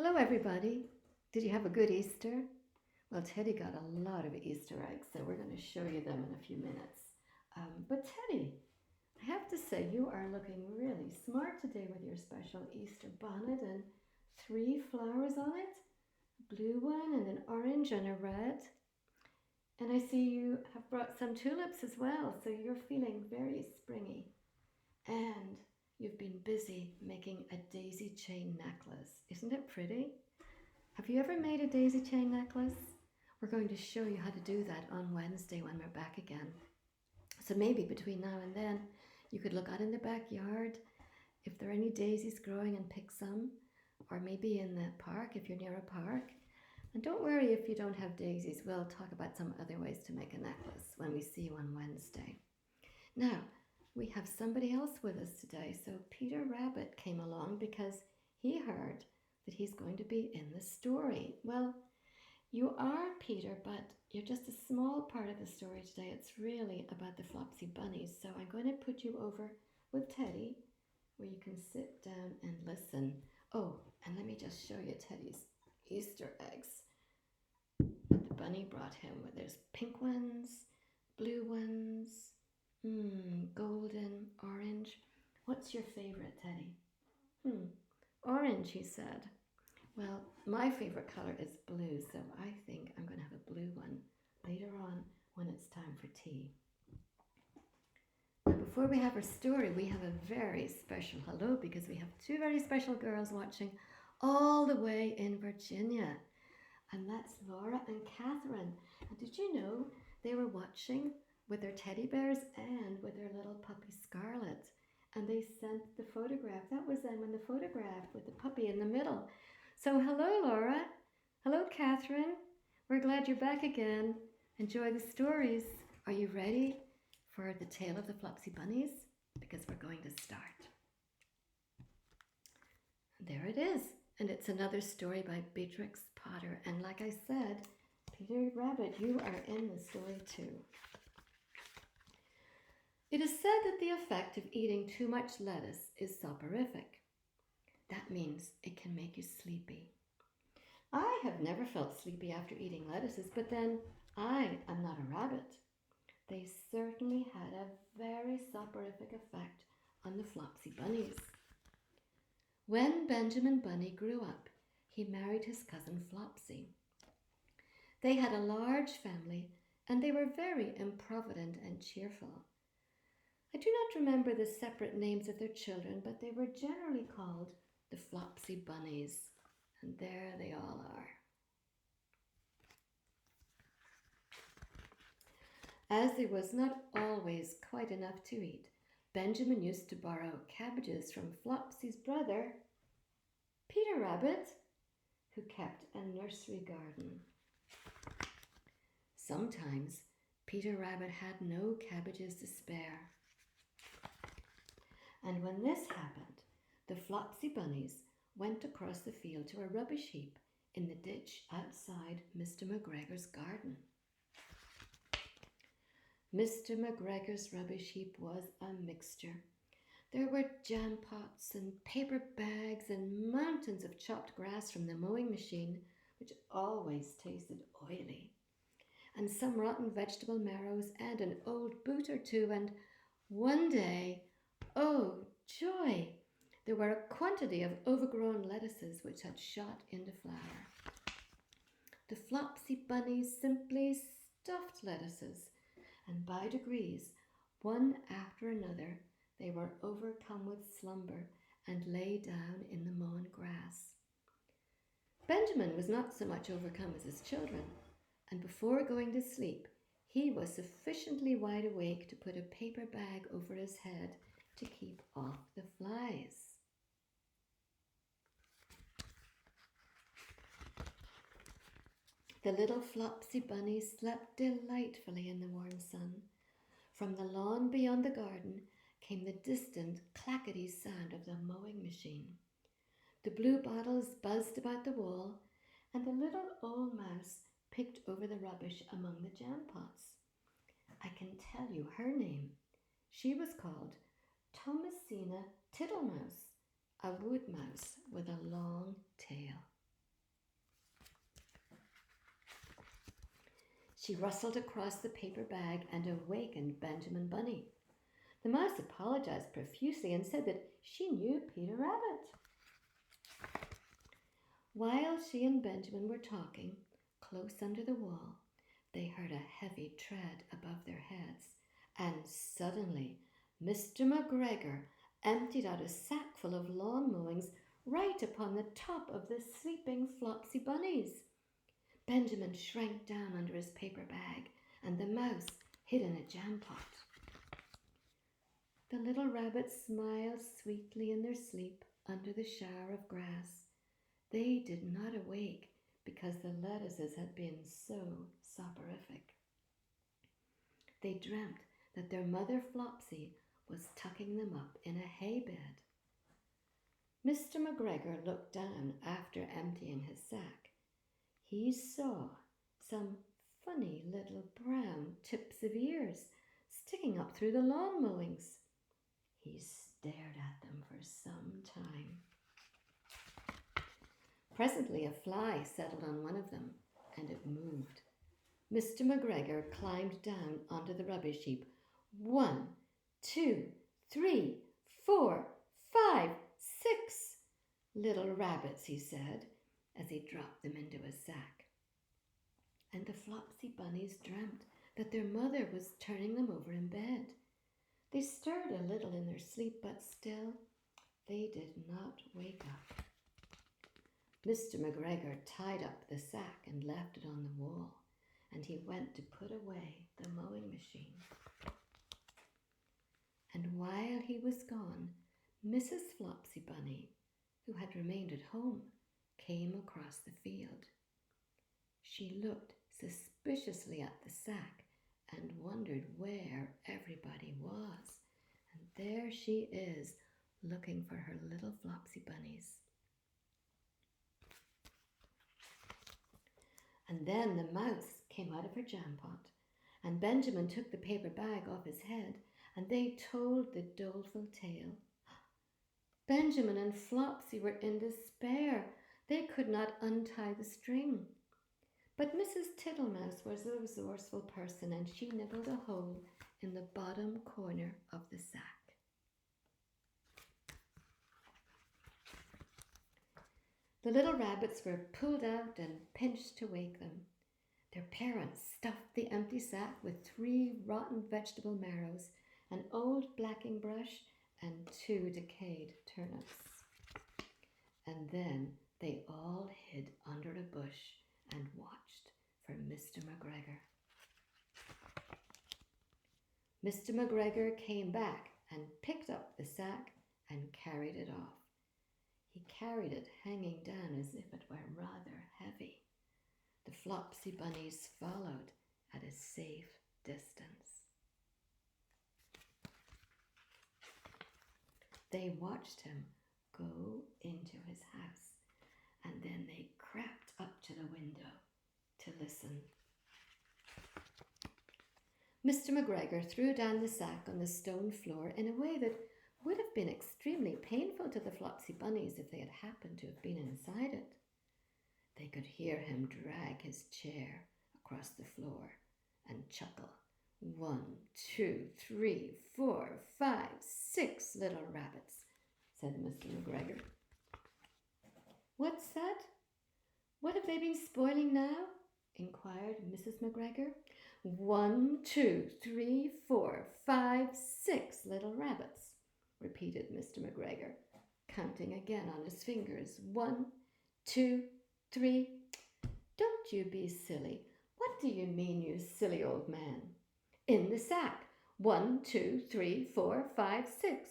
Hello, everybody. Did you have a good Easter? Well, Teddy got a lot of Easter eggs, so we're going to show you them in a few minutes. But Teddy, I have to say you are looking really smart today with your special Easter bonnet and 3 flowers on it, a blue one and an orange and a red. And I see you have brought some tulips as well, so you're feeling very springy. And you've been busy making a daisy chain necklace. Isn't it pretty? Have you ever made a daisy chain necklace? We're going to show you how to do that on Wednesday when we're back again. So maybe between now and then, you could look out in the backyard if there are any daisies growing and pick some, or maybe in the park if you're near a park. And don't worry if you don't have daisies, we'll talk about some other ways to make a necklace when we see you on Wednesday. Now, we have somebody else with us today. So Peter Rabbit came along because he heard that he's going to be in the story. Well, you are Peter, but you're just a small part of the story today. It's really about the Flopsy Bunnies. So I'm going to put you over with Teddy, where you can sit down and listen. Oh, and let me just show you Teddy's Easter eggs that the bunny brought him. There's pink ones, blue ones, golden, orange. What's your favorite, Teddy? Orange, he said. Well, my favorite color is blue, so I think I'm going to have a blue one later on when it's time for tea. Now, before we have our story, we have a very special hello because we have 2 very special girls watching all the way in Virginia. And that's Laura and Catherine. And did you know they were watching with their teddy bears and with their little puppy Scarlet? And they sent the photograph. That was them in the photograph with the puppy in the middle. So hello, Laura. Hello, Catherine. We're glad you're back again. Enjoy the stories. Are you ready for the tale of the Flopsy Bunnies? Because we're going to start. There it is. And it's another story by Beatrix Potter. And like I said, Peter Rabbit, you are in the story too. It is said that the effect of eating too much lettuce is soporific. That means it can make you sleepy. I have never felt sleepy after eating lettuces, but then I am not a rabbit. They certainly had a very soporific effect on the Flopsy Bunnies. When Benjamin Bunny grew up, he married his cousin Flopsy. They had a large family, and they were very improvident and cheerful. I do not remember the separate names of their children, but they were generally called the Flopsy Bunnies, and there they all are. As there was not always quite enough to eat, Benjamin used to borrow cabbages from Flopsy's brother, Peter Rabbit, who kept a nursery garden. Sometimes Peter Rabbit had no cabbages to spare. And when this happened, the Flopsy Bunnies went across the field to a rubbish heap in the ditch outside Mr. McGregor's garden. Mr. McGregor's rubbish heap was a mixture. There were jam pots and paper bags and mountains of chopped grass from the mowing machine, which always tasted oily, and some rotten vegetable marrows and an old boot or two, and one day, oh joy, there were a quantity of overgrown lettuces which had shot into flower. The Flopsy Bunnies simply stuffed lettuces, and by degrees, one after another, they were overcome with slumber and lay down in the mown grass. Benjamin was not so much overcome as his children, and before going to sleep, he was sufficiently wide awake to put a paper bag over his head to keep off the flies. The little Flopsy Bunnies slept delightfully in the warm sun. From the lawn beyond the garden came the distant clackety sound of the mowing machine. The blue bottles buzzed about the wall, and the little old mouse picked over the rubbish among the jam pots. I can tell you her name. She was called Thomasina Tittlemouse, a wood mouse with a long tail. She rustled across the paper bag and awakened Benjamin Bunny. The mouse apologized profusely and said that she knew Peter Rabbit. While she and Benjamin were talking, close under the wall, they heard a heavy tread above their heads, and suddenly Mr. McGregor emptied out a sack full of lawn mowings right upon the top of the sleeping Flopsy Bunnies. Benjamin shrank down under his paper bag, and the mouse hid in a jam pot. The little rabbits smiled sweetly in their sleep under the shower of grass. They did not awake because the lettuces had been so soporific. They dreamt that their mother Flopsy was tucking them up in a hay bed. Mr. McGregor looked down after emptying his sack. He saw some funny little brown tips of ears sticking up through the lawn mowings. He stared at them for some time. Presently a fly settled on one of them, and it moved. Mr. McGregor climbed down onto the rubbish heap. 1, 2, 3, 4, 5, 6 little rabbits, he said, as he dropped them into a sack. And the Flopsy Bunnies dreamt that their mother was turning them over in bed. They stirred a little in their sleep, but still they did not wake up. Mr. McGregor tied up the sack and left it on the wall, and he went to put away the mowing machine. And while he was gone, Mrs. Flopsy Bunny, who had remained at home, came across the field. She looked suspiciously at the sack and wondered where everybody was. And there she is, looking for her little Flopsy Bunnies. And then the mouse came out of her jam pot, and Benjamin took the paper bag off his head, and they told the doleful tale. Benjamin and Flopsy were in despair. They could not untie the string. But Mrs. Tittlemouse was a resourceful person, and she nibbled a hole in the bottom corner of the sack. The little rabbits were pulled out and pinched to wake them. Their parents stuffed the empty sack with 3 rotten vegetable marrows, an old blacking brush, and 2 decayed turnips. And then they all hid under a bush and watched for Mr. McGregor. Mr. McGregor came back and picked up the sack and carried it off. He carried it hanging down as if it were rather heavy. The Flopsy Bunnies followed at a safe distance. They watched him go into his house, and then they crept up to the window to listen. Mr. McGregor threw down the sack on the stone floor in a way that would have been extremely painful to the Flopsy Bunnies if they had happened to have been inside it. They could hear him drag his chair across the floor and chuckle. 1, 2, 3, 4, 5, 6 little rabbits, said Mr. McGregor. What's that? What have they been spoiling now? Inquired Mrs. McGregor. 1, 2, 3, 4, 5, 6 little rabbits, repeated Mr. McGregor, counting again on his fingers. 1, 2, 3. Don't you be silly. What do you mean, you silly old man? In the sack. 1, 2, 3, 4, 5, 6,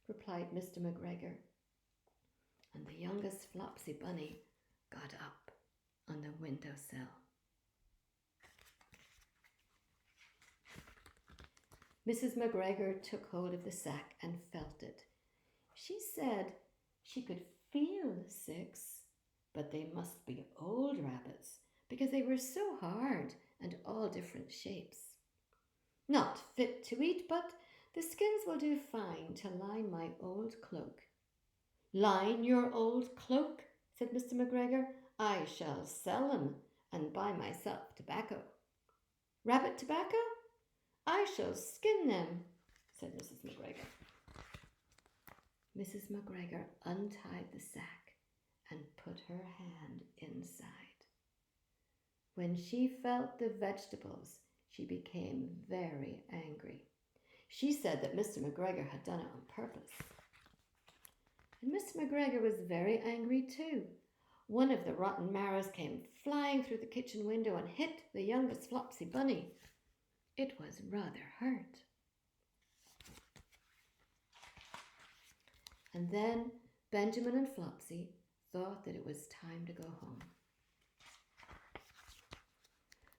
replied Mr. McGregor. And the youngest Flopsy Bunny got up on the windowsill. Mrs. McGregor took hold of the sack and felt it. She said she could feel 6, but they must be old rabbits because they were so hard and all different shapes. Not fit to eat, but the skins will do fine to line my old cloak. Line your old cloak, said Mr. McGregor. I shall sell 'em and buy myself tobacco. Rabbit tobacco? I shall skin them, said Mrs. McGregor. Mrs. McGregor untied the sack and put her hand inside. When she felt the vegetables, she became very angry. She said that Mr. McGregor had done it on purpose. And Mr. McGregor was very angry too. One of the rotten marrows came flying through the kitchen window and hit the youngest Flopsy Bunny. It was rather hurt. And then Benjamin and Flopsy thought that it was time to go home.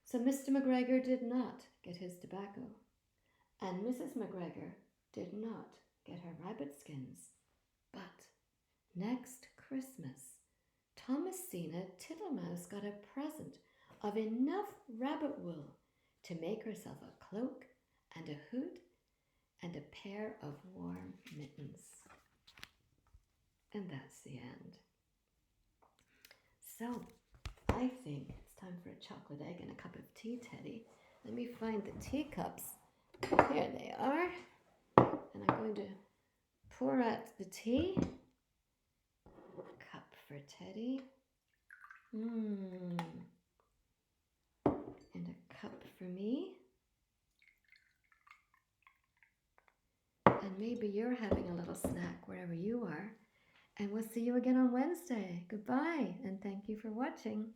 So Mr. McGregor did not get his tobacco, and Mrs. McGregor did not get her rabbit skins. But next Christmas, Thomasina Tittlemouse got a present of enough rabbit wool to make herself a cloak and a hood and a pair of warm mittens. And that's the end. So, I think it's time for a chocolate egg and a cup of tea, Teddy. Let me find the teacups. Here they are. And I'm going to pour out the tea. Cup for Teddy. And a cup for me. And maybe you're having a little snack wherever you are. And we'll see you again on Wednesday. Goodbye, and thank you for watching.